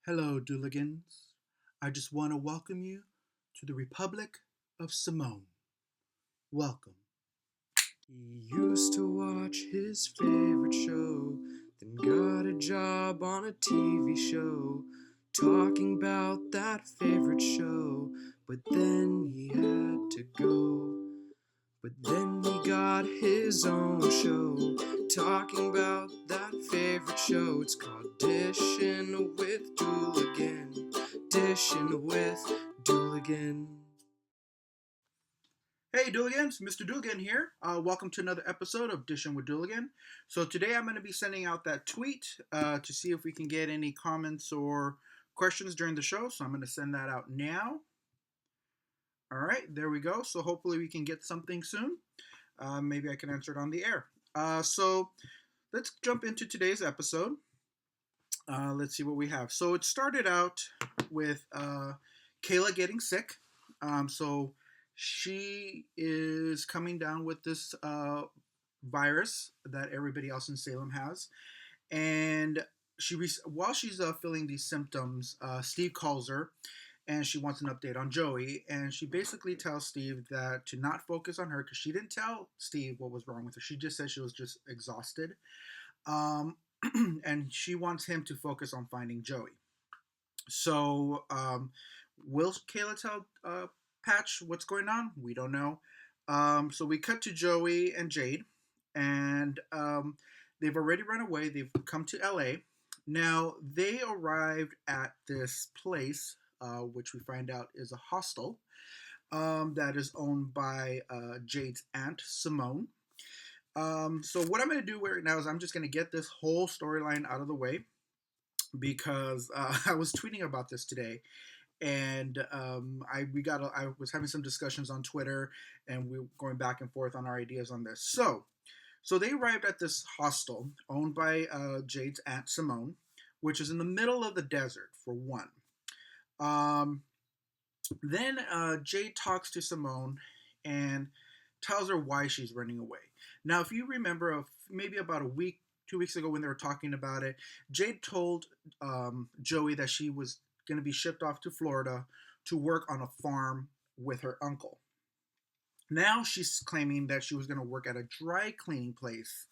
Hello, DOOLigans. I just want to welcome you to the Republic of Simone. Welcome. He used to watch his favorite show, then got a job on a TV show, talking about that favorite show, but then he had to go. But then he got his own show, talking about that favorite show. It's called Dishin with DOOLigan. Dishin with DOOLigan. Hey, DOOligans, Mr. DOOligan here. Welcome to another episode of Dishin with DOOligan. So today I'm going to be sending out that tweet to see if we can get any comments or questions during the show. So I'm going to send that out now. All right, there we go. So hopefully we can get something soon. Maybe I can answer it on the air. So let's jump into today's episode. Let's see what we have. So it started out with Kayla getting sick. So she is coming down with this virus that everybody else in Salem has, and while she's feeling these symptoms, Steve calls her, and she wants an update on Joey, and she basically tells Steve that to not focus on her because she didn't tell Steve what was wrong with her. She just said she was just exhausted, and she wants him to focus on finding Joey. So will Kayla tell Patch what's going on? We don't know. So we cut to Joey and Jade, and they've already run away. They've come to LA. Now they arrived at this place, which we find out is a hostel that is owned by Jade's aunt, Simone. So what I'm going to do right now is I'm just going to get this whole storyline out of the way because I was tweeting about this today, and I was having some discussions on Twitter, and we were going back and forth on our ideas on this. So they arrived at this hostel owned by Jade's aunt Simone, which is in the middle of the desert for one. Then Jade talks to Simone and tells her why she's running away. Now, if you remember, maybe about a week, 2 weeks ago when they were talking about it, Jade told Joey that she was going to be shipped off to Florida to work on a farm with her uncle. Now she's claiming that she was going to work at a dry cleaning place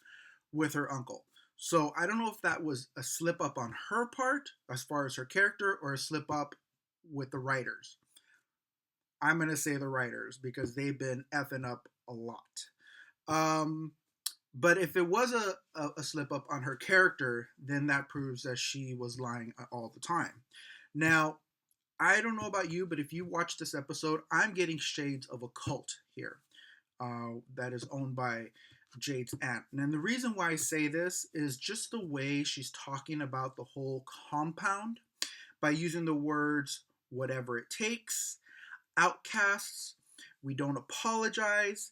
with her uncle. So I don't know if that was a slip up on her part as far as her character or a slip up with the writers. I'm going to say the writers because they've been effing up a lot. But if it was a slip up on her character, then that proves that she was lying all the time. Now, I don't know about you, but if you watch this episode, I'm getting shades of a cult here that is owned by Jade's aunt. And the reason why I say this is just the way she's talking about the whole compound by using the words whatever it takes, outcasts, we don't apologize.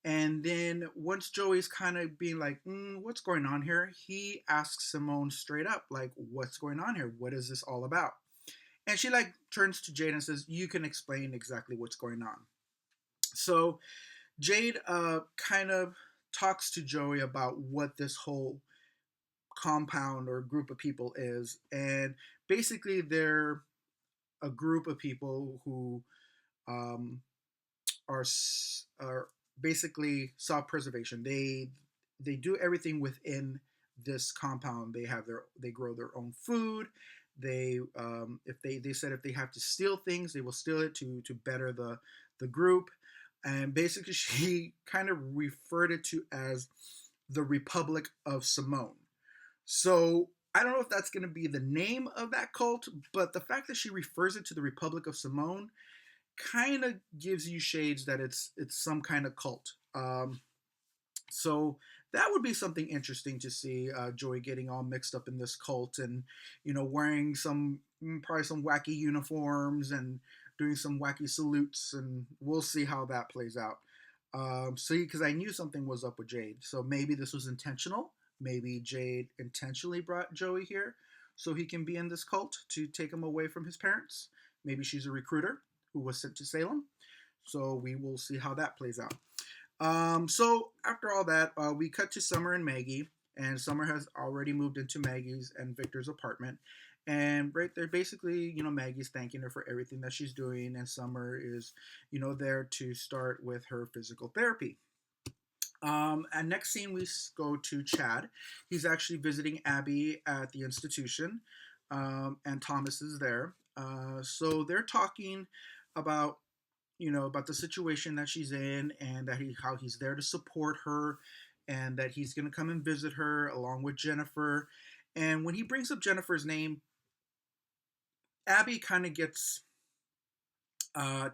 And then once Joey's kind of being like, what's going on here? He asks Simone straight up, like, what's going on here? What is this all about? And she turns to Jade and says, you can explain exactly what's going on. So Jade kind of talks to Joey about what this whole compound or group of people is. And basically they're a group of people who are basically self-preservation. They do everything within this compound. They grow their own food. They said if they have to steal things, they will steal it to better the group. And basically, she kind of referred it to as the Republic of Simone. So I don't know if that's going to be the name of that cult, but the fact that she refers it to the Republic of Simone kind of gives you shades that it's some kind of cult. So that would be something interesting to see Joey getting all mixed up in this cult and, wearing probably some wacky uniforms and doing some wacky salutes, and we'll see how that plays out. Because I knew something was up with Jade, so maybe this was intentional. Maybe Jade intentionally brought Joey here so he can be in this cult to take him away from his parents. Maybe she's a recruiter who was sent to Salem. So we will see how that plays out. So after all that, we cut to Summer and Maggie, and Summer has already moved into Maggie's and Victor's apartment. And right there, basically, Maggie's thanking her for everything that she's doing, and Summer is, there to start with her physical therapy. And next scene, we go to Chad. He's actually visiting Abby at the institution, and Thomas is there. So they're talking about about the situation that she's in, and that how he's there to support her, and that he's going to come and visit her along with Jennifer. And when he brings up Jennifer's name, Abby kind of gets uh,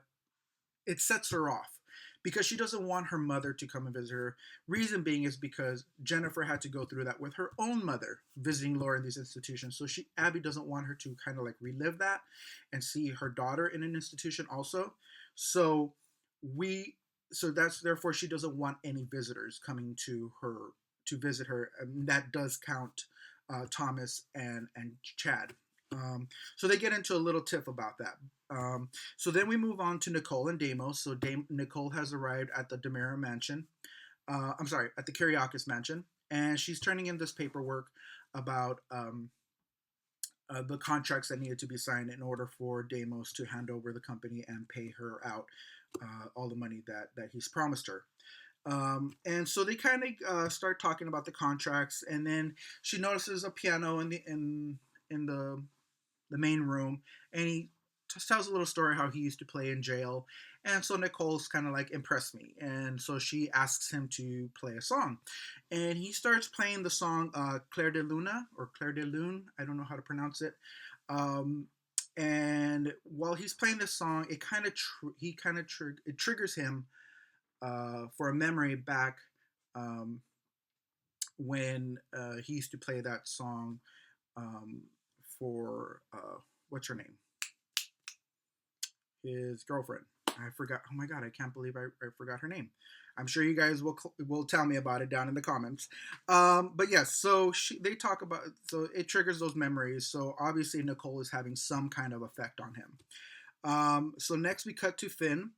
it sets her off because she doesn't want her mother to come and visit her. Reason being is because Jennifer had to go through that with her own mother visiting Laura in these institutions. So Abby doesn't want her to kind of like relive that and see her daughter in an institution also. So we so that's therefore she doesn't want any visitors coming to her to visit her. And that does count Thomas and Chad. So they get into a little tiff about that. So then we move on to Nicole and Damos. So Nicole has arrived at the Demira mansion. I'm sorry, at the Kiriakis mansion, and she's turning in this paperwork about the contracts that needed to be signed in order for Damos to hand over the company and pay her out all the money that he's promised her. And so they kind of start talking about the contracts, and then she notices a piano in the main room, and he just tells a little story how he used to play in jail. And so Nicole's kind of like, impressed me, and so she asks him to play a song, and he starts playing the song Claire de Luna, or Claire de Lune, I don't know how to pronounce it. And while he's playing this song, it kind of it triggers him for a memory back when he used to play that song for what's her name, his girlfriend. I forgot. Oh my god, I can't believe I forgot her name. I'm sure you guys will tell me about it down in the comments. But yes, so they talk about, so it triggers those memories. So obviously Nicole is having some kind of effect on him. So next we cut to Finn,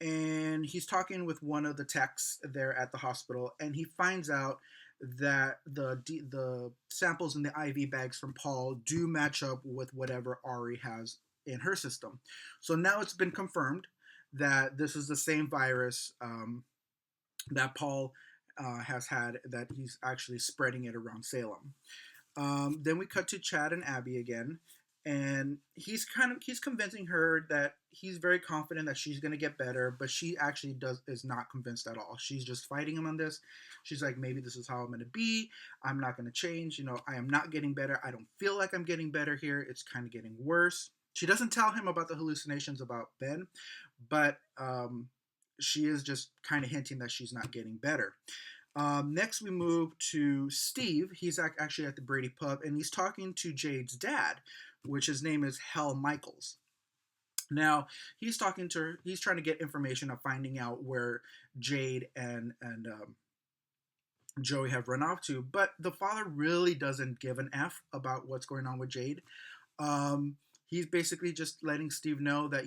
and he's talking with one of the techs there at the hospital, and he finds out that the samples in the IV bags from Paul do match up with whatever Ari has in her system. So now it's been confirmed that this is the same virus that Paul has had, that he's actually spreading it around Salem. Then we cut to Chad and Abby again, and he's convincing her that he's very confident that she's going to get better, but she actually is not convinced at all. She's just fighting him on this. She's like, maybe this is how I'm going to be. I'm not going to change. I am not getting better. I don't feel like I'm getting better here. It's kind of getting worse. She doesn't tell him about the hallucinations about Ben, but she is just kind of hinting that she's not getting better. Next, we move to Steve. He's actually at the Brady pub, and he's talking to Jade's dad, which his name is Hal Michaels. Now, he's talking to her. He's trying to get information of finding out where Jade and Joey have run off to, but the father really doesn't give an F about what's going on with Jade. He's basically just letting Steve know that,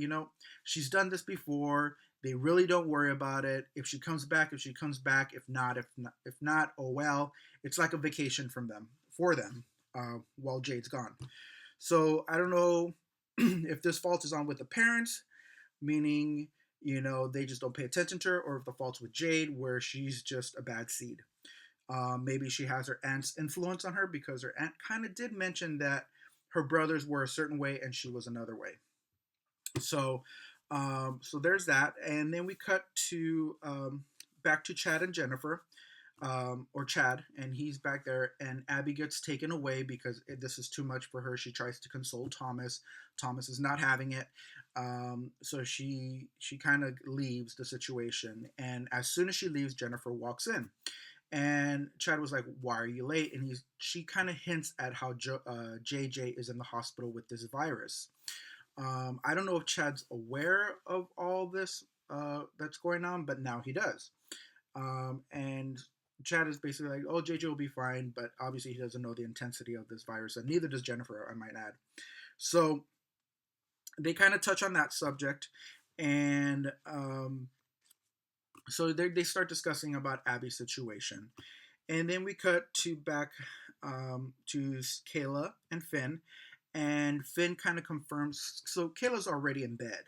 she's done this before. They really don't worry about it. If she comes back, she comes back. If not, oh well. It's like a vacation for them while Jade's gone. So I don't know if this fault is on with the parents, meaning, they just don't pay attention to her, or if the fault's with Jade, where she's just a bad seed. Maybe she has her aunt's influence on her, because her aunt kind of did mention that her brothers were a certain way and she was another way. So there's that. And then we cut to back to Chad and Jennifer, or Chad, and he's back there, and Abby gets taken away because this is too much for her. She tries to console Thomas. Thomas is not having it. So she kind of leaves the situation. And as soon as she leaves, Jennifer walks in. And Chad was like, "Why are you late?" And she kind of hints at how JJ is in the hospital with this virus. I don't know if Chad's aware of all this that's going on, but now he does. And Chad is basically like, "Oh, JJ will be fine," but obviously he doesn't know the intensity of this virus, and neither does Jennifer, I might add. So they kind of touch on that subject, and so they start discussing about Abby's situation. And then we cut to back to Kayla and Finn, and Finn kind of confirms. So Kayla's already in bed,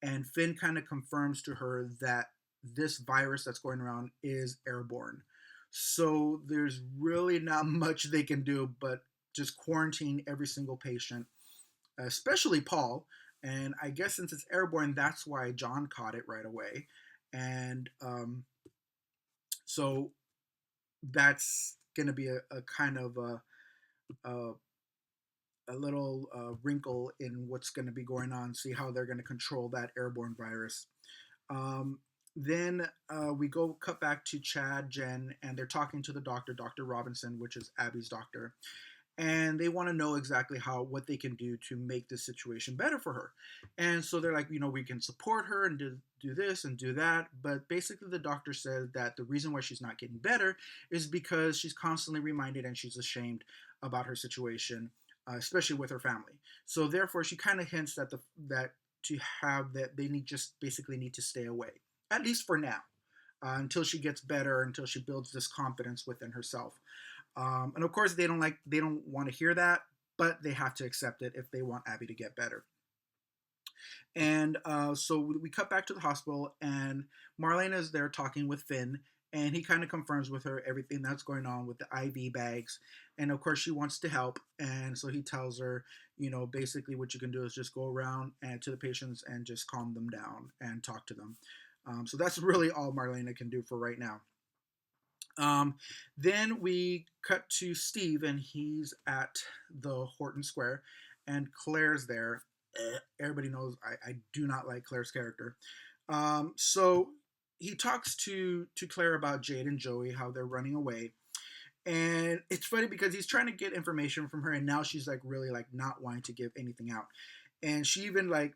and Finn kind of confirms to her that this virus that's going around is airborne. So there's really not much they can do but just quarantine every single patient, especially Paul. And I guess since it's airborne, that's why John caught it right away. And so that's going to be a kind of a, a little wrinkle in what's going to be going on, see how they're going to control that airborne virus. Um, then we go cut back to Chad, Jen, and they're talking to the doctor, Dr. Robinson, which is Abby's doctor. And they want to know exactly what they can do to make this situation better for her. And so they're like, we can support her and do this and do that. But basically, the doctor said that the reason why she's not getting better is because she's constantly reminded and she's ashamed about her situation, especially with her family. So therefore, she kind of hints that they basically need to stay away, at least for now, until she gets better, until she builds this confidence within herself. And of course, they don't want to hear that, but they have to accept it if they want Abby to get better. And so we cut back to the hospital, and Marlena is there talking with Finn, and he kind of confirms with her everything that's going on with the IV bags. And of course, she wants to help, and so he tells her, basically what you can do is just go around and to the patients and just calm them down and talk to them. So that's really all Marlena can do for right now. Then we cut to Steve, and he's at the Horton Square, and Claire's there. Everybody knows I do not like Claire's character. So he talks to Claire about Jade and Joey, how they're running away. And it's funny because he's trying to get information from her, and now she's like really like not wanting to give anything out. And she even like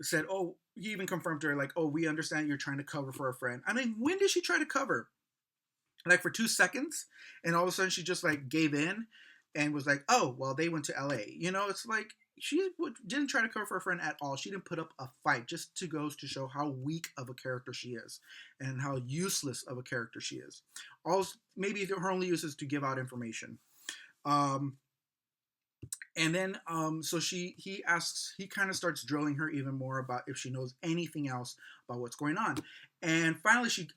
said, "Oh," he even confirmed to her like, "Oh, we understand you're trying to cover for a friend." I mean, when did she try to cover? Like for 2 seconds, and all of a sudden she just like gave in and was like, "Oh, well, they went to LA." It's like she didn't try to cover for her friend at all. She didn't put up a fight. Just goes to show how weak of a character she is and how useless of a character she is. Also, maybe her only use is to give out information. And then so he kind of starts drilling her even more about if she knows anything else about what's going on. And finally she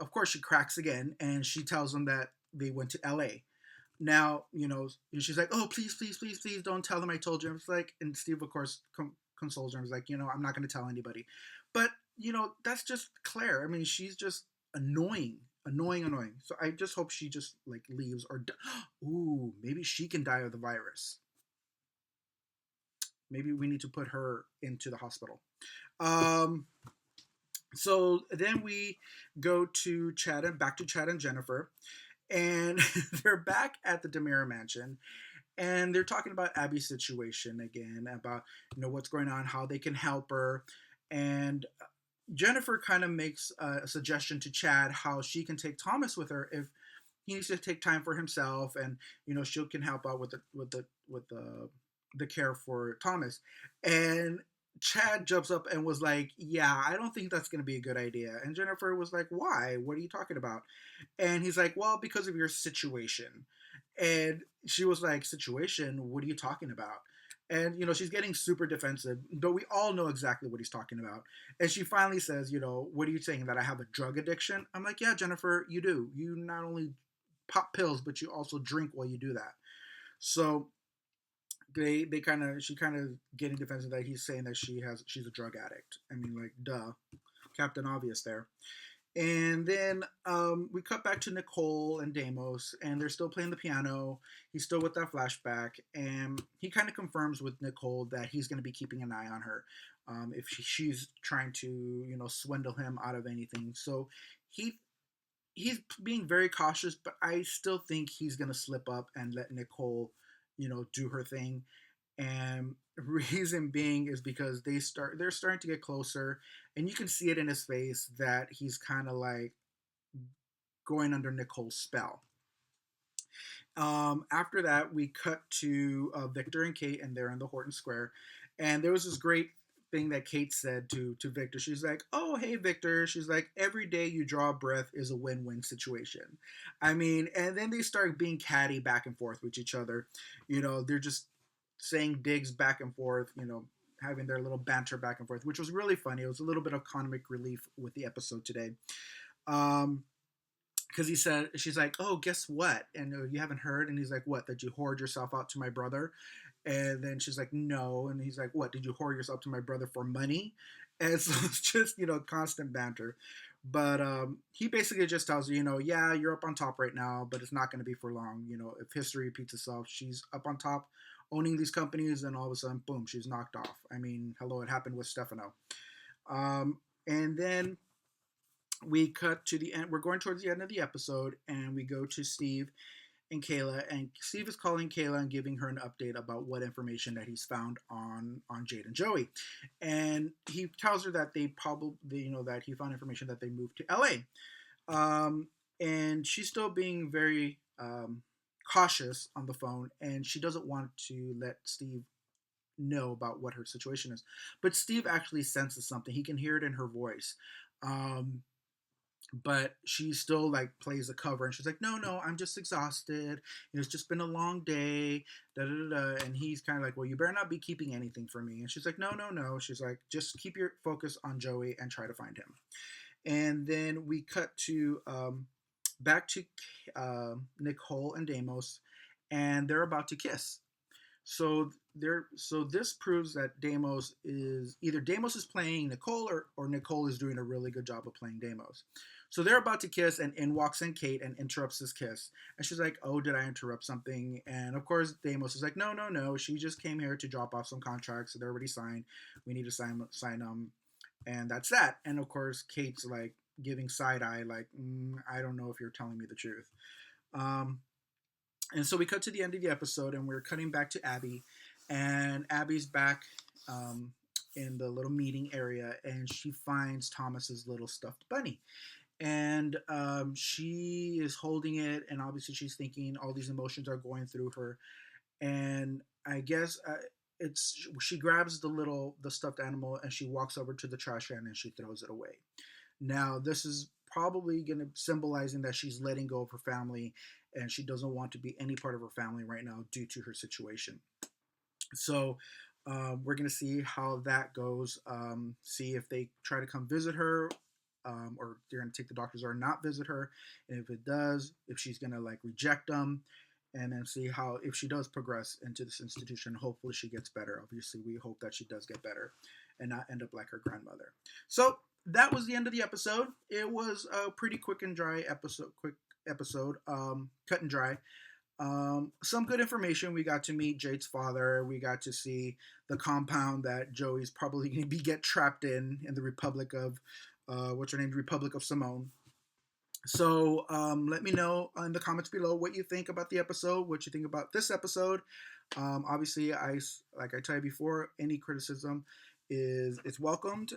cracks again, and she tells him that they went to LA. Now, and she's like, "Oh, please, please, please, please don't tell them I told you." It's like, and Steve of course consoles her and is like, "I'm not going to tell anybody." But, that's just Claire. I mean, she's just annoying. So I just hope she just like leaves or ooh, maybe she can die of the virus. Maybe we need to put her into the hospital. So then we go to back to Chad and Jennifer, and they're back at the DeMira mansion, and they're talking about Abby's situation again, about what's going on, how they can help her, and Jennifer kind of makes a suggestion to Chad how she can take Thomas with her if he needs to take time for himself, and she can help out with the care for Thomas. And Chad jumps up and was like, "Yeah, I don't think that's going to be a good idea." And Jennifer was like, "Why? What are you talking about?" And he's like, "Well, because of your situation." And she was like, "Situation? What are you talking about?" And she's getting super defensive, but we all know exactly what he's talking about. And she finally says, "What are you saying, that I have a drug addiction?" I'm like, "Yeah, Jennifer, you do. You not only pop pills, but you also drink while you do that." So she kind of getting defensive that he's saying that she's a drug addict. I mean, like, duh, Captain Obvious there. And then we cut back to Nicole and Deimos, and they're still playing the piano. He's still with that flashback, and he kind of confirms with Nicole that he's going to be keeping an eye on her if she's trying to swindle him out of anything. So he's being very cautious, but I still think he's going to slip up and let Nicole do her thing. And reason being is because they're starting to get closer, and you can see it in his face that he's kind of like going under Nicole's spell. After that, we cut to Victor and Kate, and they're in the Horton Square, and there was this great thing that Kate said to Victor. She's like, "Oh, hey, Victor." She's like, "Every day you draw a breath is a win-win situation." I mean, and then they start being catty back and forth with each other. They're just saying digs back and forth, having their little banter back and forth, which was really funny. It was a little bit of comic relief with the episode today. Um, because she's like, oh, guess what? And you haven't heard? And he's like, what? That you whored yourself out to my brother? And then she's like, no. And he's like, what? Did you whore yourself to my brother for money? And so it's just, constant banter. But he basically just tells her, yeah, you're up on top right now, but it's not going to be for long. If history repeats itself, she's up on top owning these companies, and all of a sudden, boom, she's knocked off. I mean, hello, it happened with Stefano. And then we cut to the end. We're going towards the end of the episode, and we go to Steve and Kayla, and Steve is calling Kayla and giving her an update about what information that he's found on Jade and Joey, and he tells her that they probably, that he found information that they moved to LA, and she's still being very cautious on the phone, and she doesn't want to let Steve know about what her situation is, but Steve actually senses something. He can hear it in her voice. But she still like plays the cover, and she's like, no, I'm just exhausted, it's just been a long day, da da da. And he's kind of like, well, you better not be keeping anything from me. And she's like, no, she's like, just keep your focus on Joey and try to find him. And then we cut to back to Nicole and Deimos, and they're about to kiss. So this proves that Deimos is playing Nicole, or Nicole is doing a really good job of playing Deimos. So they're about to kiss, and in walks in Kate and interrupts this kiss. And she's like, oh, did I interrupt something? And of course, Deimos is like, no. She just came here to drop off some contracts. So they're already signed. We need to sign them. And that's that. And of course, Kate's like giving side eye, like, I don't know if you're telling me the truth. And so we cut to the end of the episode, and we're cutting back to Abby. And Abby's back in the little meeting area, and she finds Thomas's little stuffed bunny. And she is holding it, and obviously she's thinking all these emotions are going through her. And I guess she grabs the stuffed animal, and she walks over to the trash can and she throws it away. Now this is probably going to symbolizing that she's letting go of her family, and she doesn't want to be any part of her family right now due to her situation. So we're going to see how that goes. See if they try to come visit her, or they're going to take the doctors or not visit her. And if it does, if she's going to like reject them, and then see how, if she does progress into this institution, hopefully she gets better. Obviously, we hope that she does get better and not end up like her grandmother. So that was the end of the episode. It was a pretty quick and dry episode, cut and dry. Some good information. We got to meet Jade's father. We got to see the compound that Joey's probably going to get trapped in the Republic of, Republic of Simone. So let me know in the comments below what you think about the episode, what you think about this episode. Obviously, like I told you before, any criticism is welcomed.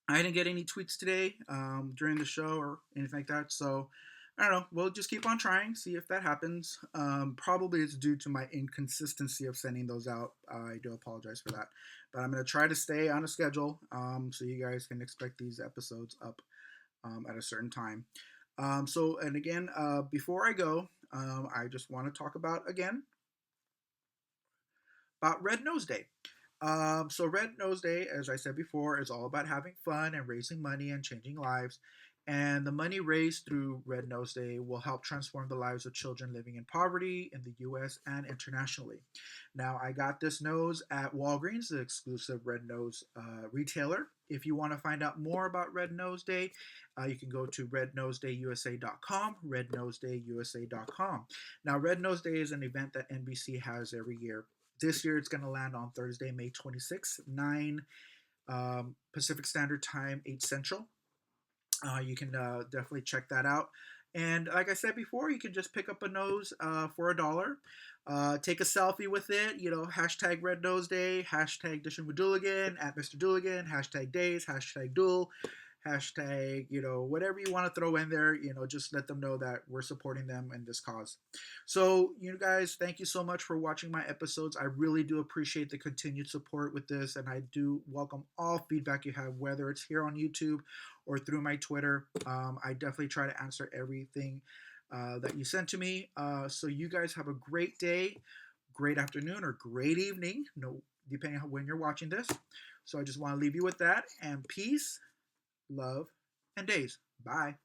I didn't get any tweets today during the show or anything like that, so I don't know. We'll just keep on trying, see if that happens. Probably it's due to my inconsistency of sending those out. I do apologize for that. But I'm going to try to stay on a schedule so you guys can expect these episodes up at a certain time. And again, before I go, I just want to talk about Red Nose Day. So Red Nose Day, as I said before, is all about having fun and raising money and changing lives. And the money raised through Red Nose Day will help transform the lives of children living in poverty in the U.S. and internationally. Now, I got this nose at Walgreens, the exclusive Red Nose retailer. If you want to find out more about Red Nose Day, you can go to rednosedayusa.com, rednosedayusa.com. Now, Red Nose Day is an event that NBC has every year. This year, it's going to land on Thursday, May 26th, 9 Pacific Standard Time, 8 Central. You can definitely check that out. And like I said before, you can just pick up a nose for $1. Take a selfie with it. Hashtag Red Nose Day, hashtag Dishin with DOOLigan, at Mr. DOOLigan, hashtag Days, hashtag Duel, hashtag, whatever you want to throw in there, just let them know that we're supporting them in this cause. So, you guys, thank you so much for watching my episodes. I really do appreciate the continued support with this, and I do welcome all feedback you have, whether it's here on YouTube or through my Twitter. I definitely try to answer everything that you sent to me. So you guys have a great day. great afternoon or great evening, no, depending on when you're watching this. So I just want to leave you with that, and peace, love, and days. Bye.